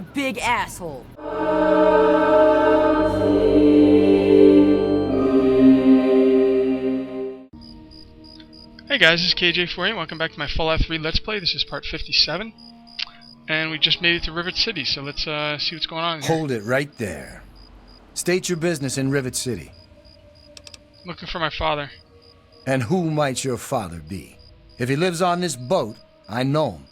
a big asshole. Hey guys, this is KJ48. Welcome back to my Fallout 3 Let's Play. This is part 57. And we just made it to Rivet City, so let's see what's going on here. Hold it right there. State your business in Rivet City. Looking for my father. And who might your father be? If he lives on this boat, I know him.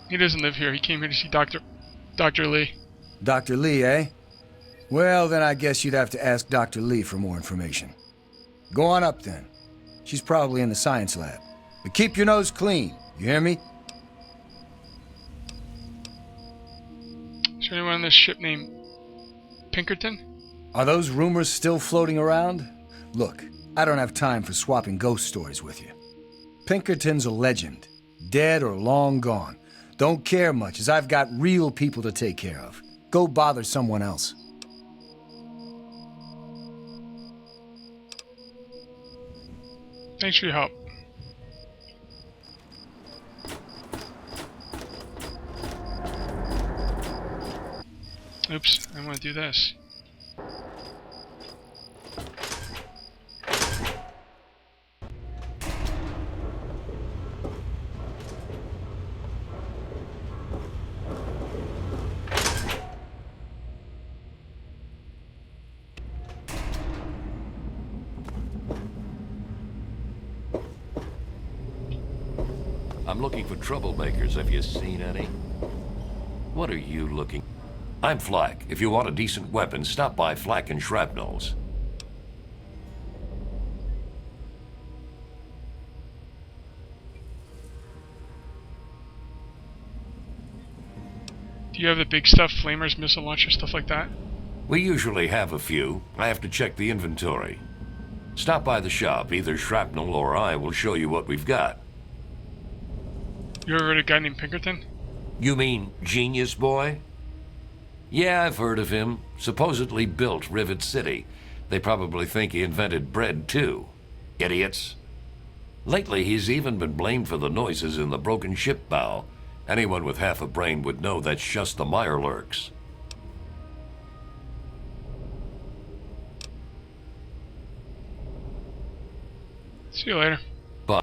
He doesn't live here. He came here to see Dr. Lee. Dr. Lee, eh? Well, then I guess you'd have to ask Dr. Lee for more information. Go on up, then. She's probably in the science lab. But keep your nose clean, you hear me? Is there anyone on this ship named Pinkerton? Are those rumors still floating around? Look, I don't have time for swapping ghost stories with you. Pinkerton's a legend. Dead or long gone. Don't care much, as I've got real people to take care of. Go bother someone else. Thanks for your help. Oops, I want to do this. I'm looking for troublemakers. Have you seen any? What are you looking? I'm Flak. If you want a decent weapon, stop by Flak and Shrapnels. Do you have the big stuff, flamers, missile launchers, stuff like that? We usually have a few. I have to check the inventory. Stop by the shop. Either Shrapnel or I will show you what we've got. You ever heard of a guy named Pinkerton? You mean Genius Boy? Yeah, I've heard of him. Supposedly built Rivet City. They probably think he invented bread, too. Idiots. Lately, he's even been blamed for the noises in the broken ship bow. Anyone with half a brain would know that's just the Mirelurks. See you later. Bye.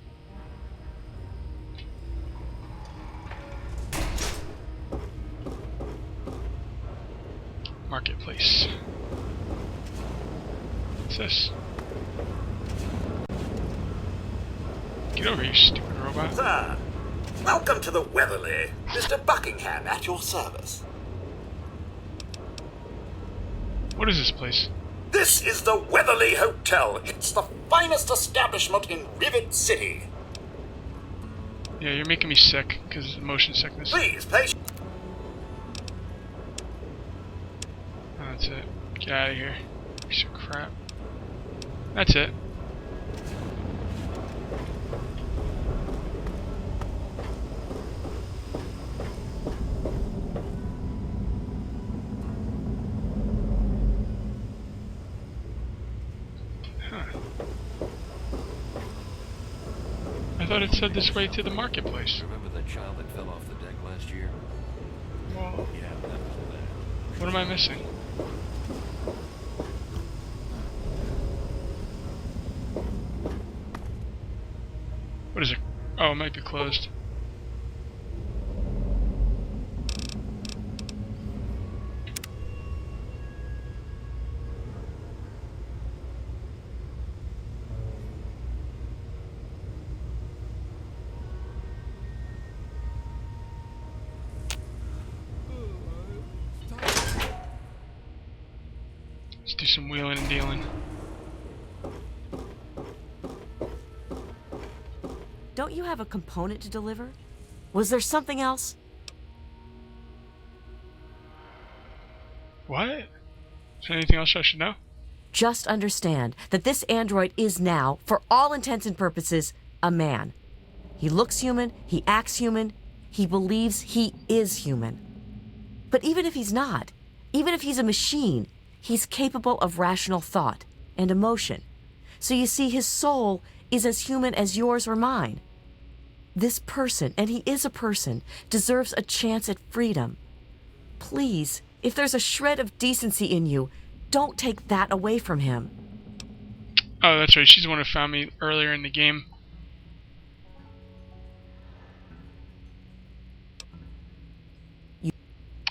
Marketplace. What's this? Get over here, you stupid robot. Sir, welcome to the Weatherly. Mr. Buckingham at your service. What is this place? This is the Weatherly Hotel. It's the finest establishment in Rivet City. Yeah, you're making me sick because of motion sickness. Please, patient. Oh, that's it. Get out of here. Piece of crap. That's it. I thought it said this way to the marketplace. Remember that child that fell off the deck last year? Well, Yeah, that was that. what am I missing? What is it? Oh, it might be closed. Let's do some wheeling and dealing. Don't you have a component to deliver? Was there something else? What? Is there anything else I should know? Just understand that this android is now, for all intents and purposes, a man. He looks human, he acts human, he believes he is human. But even if he's not, even if he's a machine, he's capable of rational thought and emotion. So you see, his soul is as human as yours or mine. This person, and he is a person, deserves a chance at freedom. Please, if there's a shred of decency in you, don't take that away from him. Oh, that's right. She's the one who found me earlier in the game.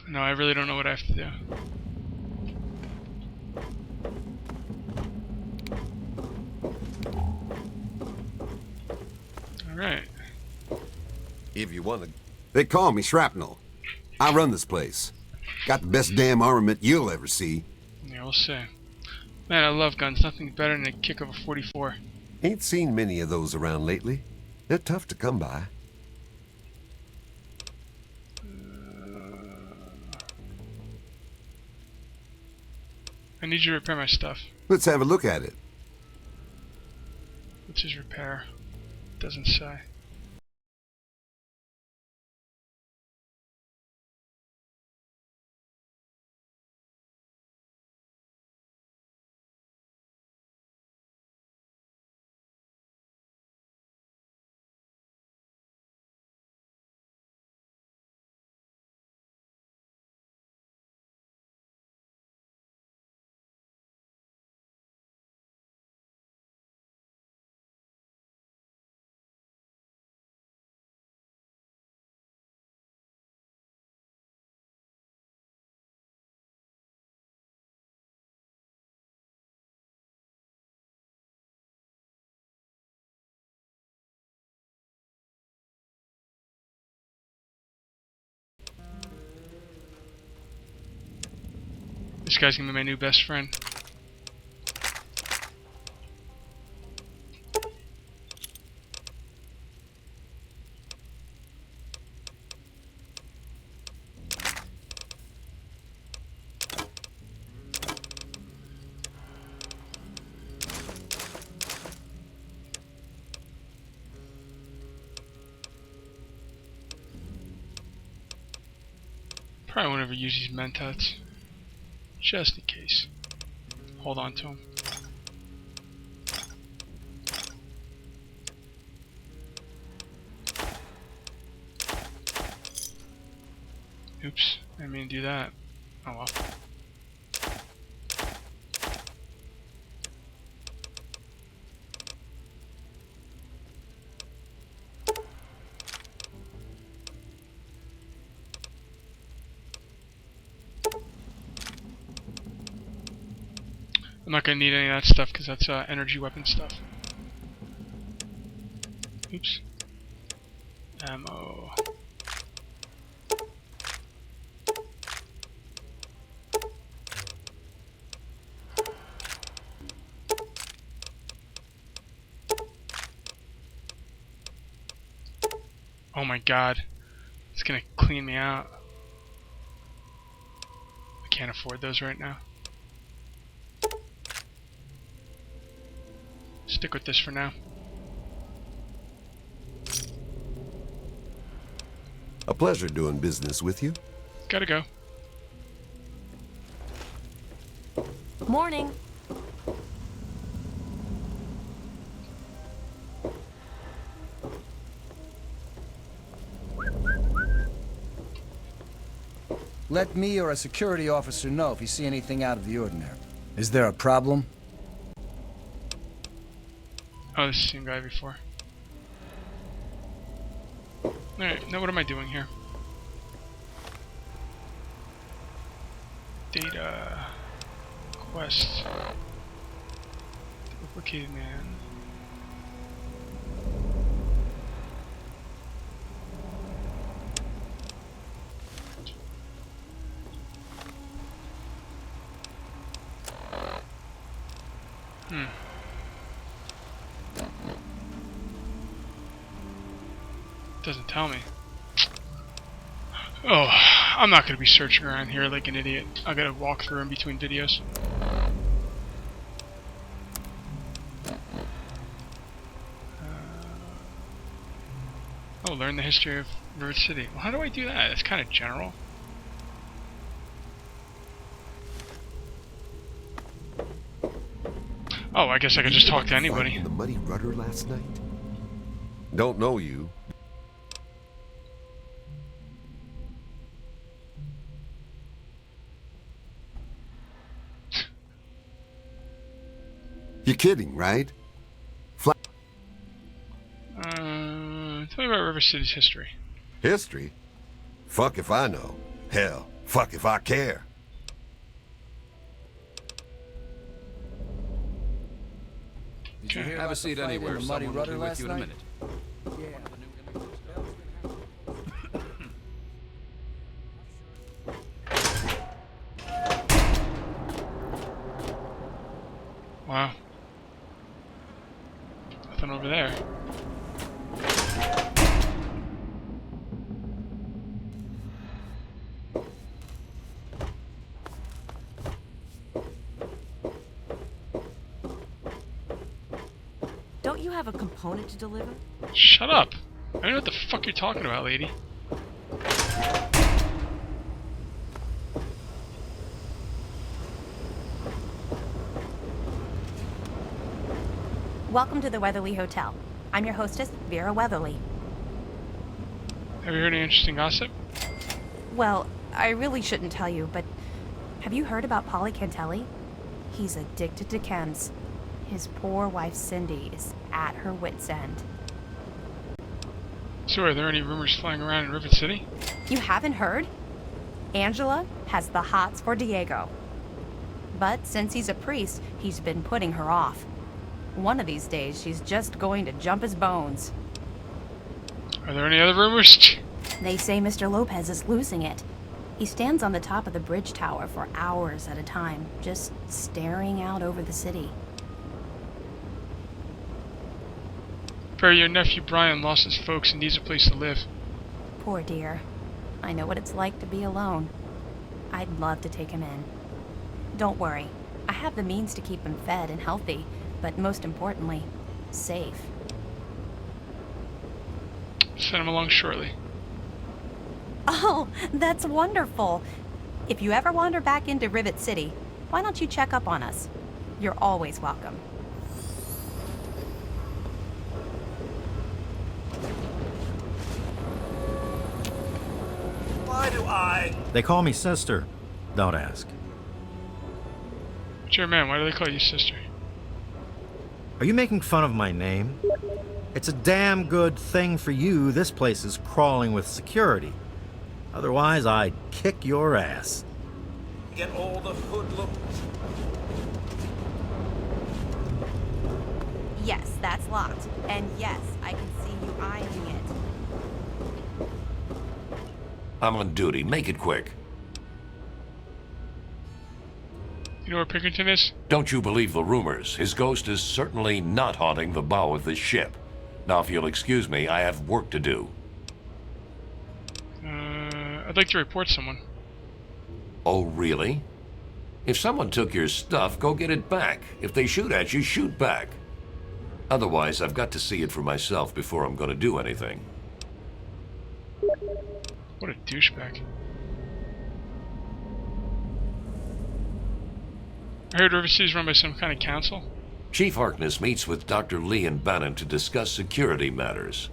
No, I really don't know what I have to do. Alright. If you want to. They call me Shrapnel. I run this place. Got the best damn armament you'll ever see. Yeah, we'll see. Man, I love guns. Nothing better than a kick of a 44. Ain't seen many of those around lately. They're tough to come by. I need you to repair my stuff. Let's have a look at it. What's his repair? Doesn't say. This guy's gonna be my new best friend. Probably won't ever use these mentats. Just in case. Hold on to him. Oops, I didn't mean to do that. Oh well. I'm not gonna need any of that stuff because that's energy weapon stuff. Oops. Ammo. Oh my god. It's gonna clean me out. I can't afford those right now. Stick with this for now. A pleasure doing business with you. Gotta go. Morning. Let me or a security officer know if you see anything out of the ordinary. Is there a problem? Oh, this is the same guy before. Alright, now what am I doing here? Data. Quest. Duplicated man. Doesn't tell me. Oh, I'm not gonna be searching around here like an idiot. I gotta walk through in between videos. Oh, learn the history of Rivet City. Well, how do I do that? It's kind of general. Oh, I guess I could just talk to Fight anybody. in the Muddy Rudder last night? Don't know you. You're kidding, right? Tell me about River City's history. History? Fuck if I know. Hell, fuck if I care. Did you hear Have about a seat the fight anywhere. in the Muddy Someone will Rudder be with last you in a night? minute. Wow. Nothing over there. Don't you have a component to deliver? Shut up! I don't know what the fuck you're talking about, lady. Welcome to the Weatherly Hotel. I'm your hostess, Vera Weatherly. Have you heard any interesting gossip? Well, I really shouldn't tell you, but have you heard about Polly Cantelli? He's addicted to chems. His poor wife Cindy is at her wit's end. So are there any rumors flying around in Rivet City? You haven't heard? Angela has the hots for Diego. But since he's a priest, he's been putting her off. One of these days, she's just going to jump his bones. Are there any other rumors? They say Mr. Lopez is losing it. He stands on the top of the bridge tower for hours at a time, just staring out over the city. Barry, your nephew Brian lost his folks and needs a place to live. Poor dear. I know what it's like to be alone. I'd love to take him in. Don't worry. I have the means to keep him fed and healthy, but most importantly, safe. Send him along shortly. Oh, that's wonderful. If you ever wander back into Rivet City, why don't you check up on us? You're always welcome. Why do I? They call me sister. Don't ask. But you're a man, why do they call you sister? Are you making fun of my name? It's a damn good thing for you this place is crawling with security. Otherwise, I'd kick your ass. Get all the hoodlums. Yes, that's locked. And yes, I can see you eyeing it. I'm on duty. Make it quick. You know where Pinkerton is? Don't you believe the rumors. His ghost is certainly not haunting the bow of this ship. Now, if you'll excuse me, I have work to do. I'd like to report someone. Oh, really? If someone took your stuff, go get it back. If they shoot at you, shoot back. Otherwise, I've got to see it for myself before I'm going to do anything. What a douchebag. I heard River City's run by some kind of council. Chief Harkness meets with Dr. Lee and Bannon to discuss security matters.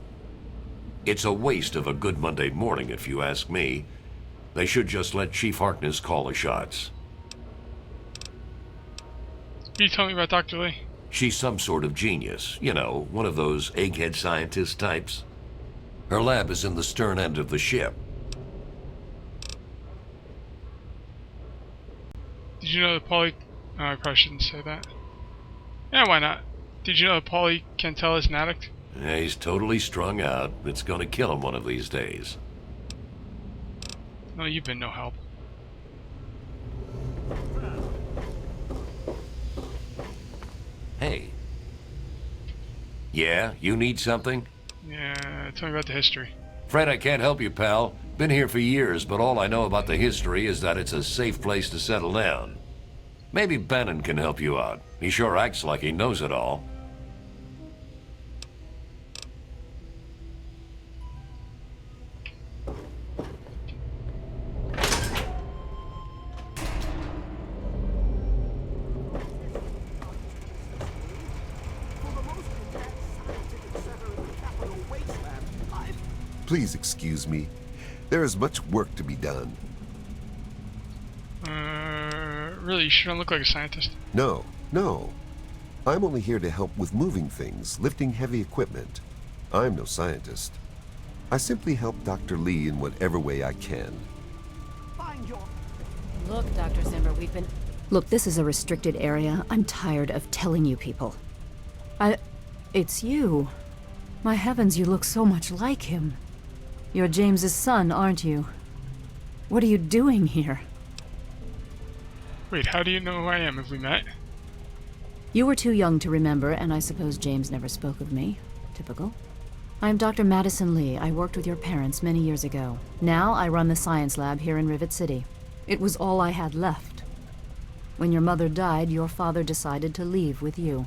It's a waste of a good Monday morning, if you ask me. They should just let Chief Harkness call the shots. Can you tell me about Dr. Lee? She's some sort of genius. You know, one of those egghead scientist types. Her lab is in the stern end of the ship. Did you know that Polly... Oh, I probably shouldn't say that. Yeah, why not? Did you know that Polly Cantel is an addict? Yeah, he's totally strung out. It's gonna kill him one of these days. No, you've been no help. Hey. Yeah, you need something? Yeah, tell me about the history. Fred, I can't help you, pal. Been here for years, but all I know about the history is that it's a safe place to settle down. Maybe Bannon can help you out. He sure acts like he knows it all. Please excuse me. There is much work to be done. Really, you sure don't look like a scientist. No, no. I'm only here to help with moving things, lifting heavy equipment. I'm no scientist. I simply help Dr. Lee in whatever way I can. Look, Dr. Zimmer, we've been... Look, this is a restricted area. I'm tired of telling you people. It's you. My heavens, you look so much like him. You're James's son, aren't you? What are you doing here? Wait, how do you know who I am? Have we met? You were too young to remember, and I suppose James never spoke of me. Typical. I am Dr. Madison Lee. I worked with your parents many years ago. Now I run the science lab here in Rivet City. It was all I had left. When your mother died, your father decided to leave with you.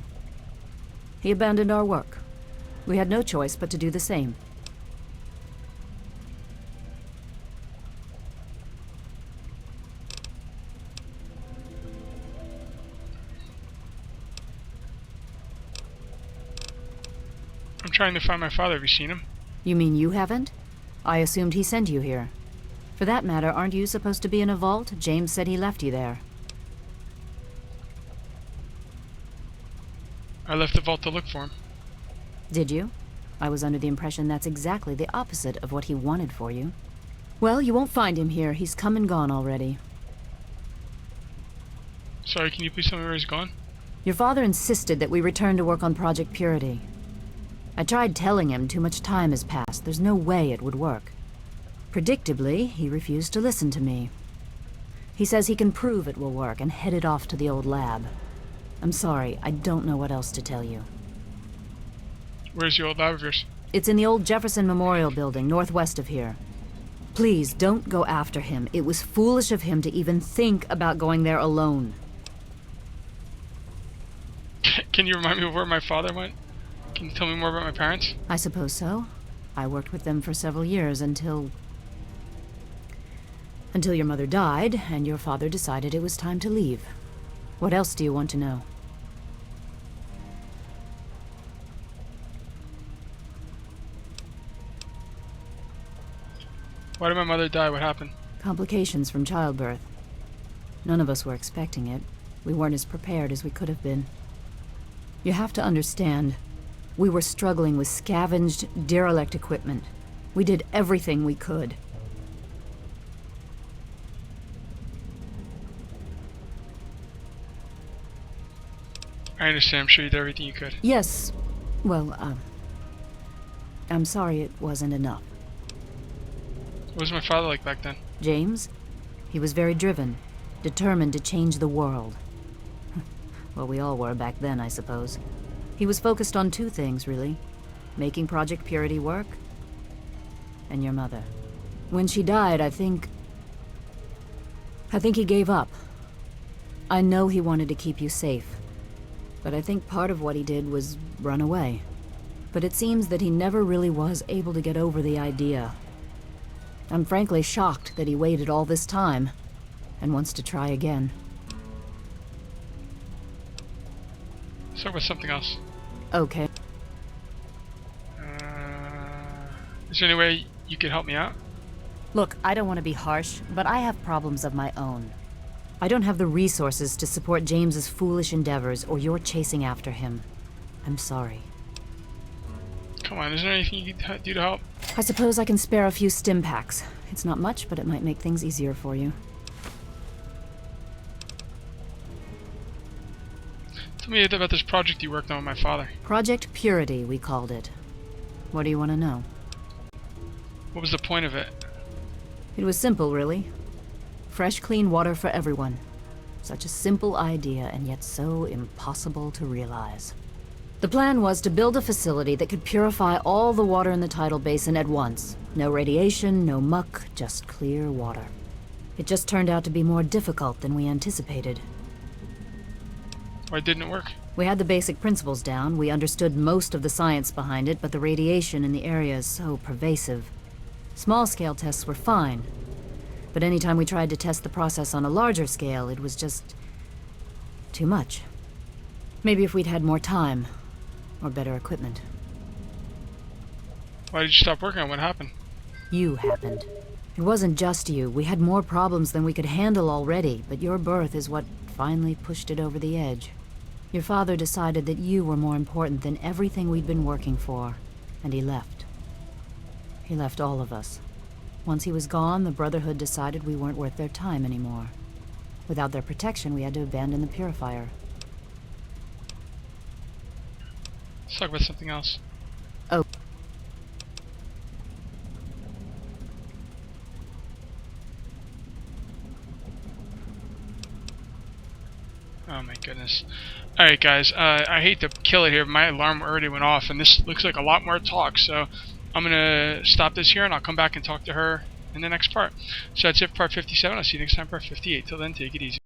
He abandoned our work. We had no choice but to do the same. I'm trying to find my father. Have you seen him? You mean you haven't? I assumed he sent you here. For that matter, aren't you supposed to be in a vault? James said he left you there. I left the vault to look for him. Did you? I was under the impression that's exactly the opposite of what he wanted for you. Well, you won't find him here. He's come and gone already. Sorry, can you please tell me where he's gone? Your father insisted that we return to work on Project Purity. I tried telling him too much time has passed. There's no way it would work. Predictably, he refused to listen to me. He says he can prove it will work and headed off to the old lab. I'm sorry, I don't know what else to tell you. Where's the old lab of yours? It's in the old Jefferson Memorial Building, northwest of here. Please, don't go after him. It was foolish of him to even think about going there alone. Can you remind me of where my father went? Can you tell me more about my parents? I suppose so. I worked with them for several years until your mother died, and your father decided it was time to leave. What else do you want to know? Why did my mother die? What happened? Complications from childbirth. None of us were expecting it. We weren't as prepared as we could have been. You have to understand, we were struggling with scavenged, derelict equipment. We did everything we could. I understand. I'm sure you did everything you could. Yes. Well, I'm sorry it wasn't enough. What was my father like back then? James? He was very driven, determined to change the world. Well, we all were back then, I suppose. He was focused on two things, really. Making Project Purity work, and your mother. When she died, I think he gave up. I know he wanted to keep you safe, but I think part of what he did was run away. But it seems that he never really was able to get over the idea. I'm frankly shocked that he waited all this time, and wants to try again. Let's talk about something else. Okay. Is there any way you could help me out? Look, I don't want to be harsh, but I have problems of my own. I don't have the resources to support James's foolish endeavors, or you're chasing after him. I'm sorry. Come on, is there anything you can do to help? I suppose I can spare a few stim packs. It's not much, but it might make things easier for you. Tell me about this project you worked on with my father. Project Purity, we called it. What do you want to know? What was the point of it? It was simple, really. Fresh, clean water for everyone. Such a simple idea, and yet so impossible to realize. The plan was to build a facility that could purify all the water in the tidal basin at once. No radiation, no muck, just clear water. It just turned out to be more difficult than we anticipated. Why didn't it work? We had the basic principles down, we understood most of the science behind it, but the radiation in the area is so pervasive. Small-scale tests were fine, but anytime we tried to test the process on a larger scale, it was just too much. Maybe if we'd had more time, or better equipment. Why did you stop working on what happened? You happened. It wasn't just you. We had more problems than we could handle already, but your birth is what finally pushed it over the edge. Your father decided that you were more important than everything we'd been working for, and he left. He left all of us. Once he was gone, the Brotherhood decided we weren't worth their time anymore. Without their protection, we had to abandon the Purifier. Let's talk about something else. Oh. Oh my goodness. Alright guys, I hate to kill it here, but my alarm already went off, and this looks like a lot more talk, so I'm gonna stop this here, and I'll come back and talk to her in the next part. So that's it for part 57. I'll see you next time, part 58. Till then, take it easy.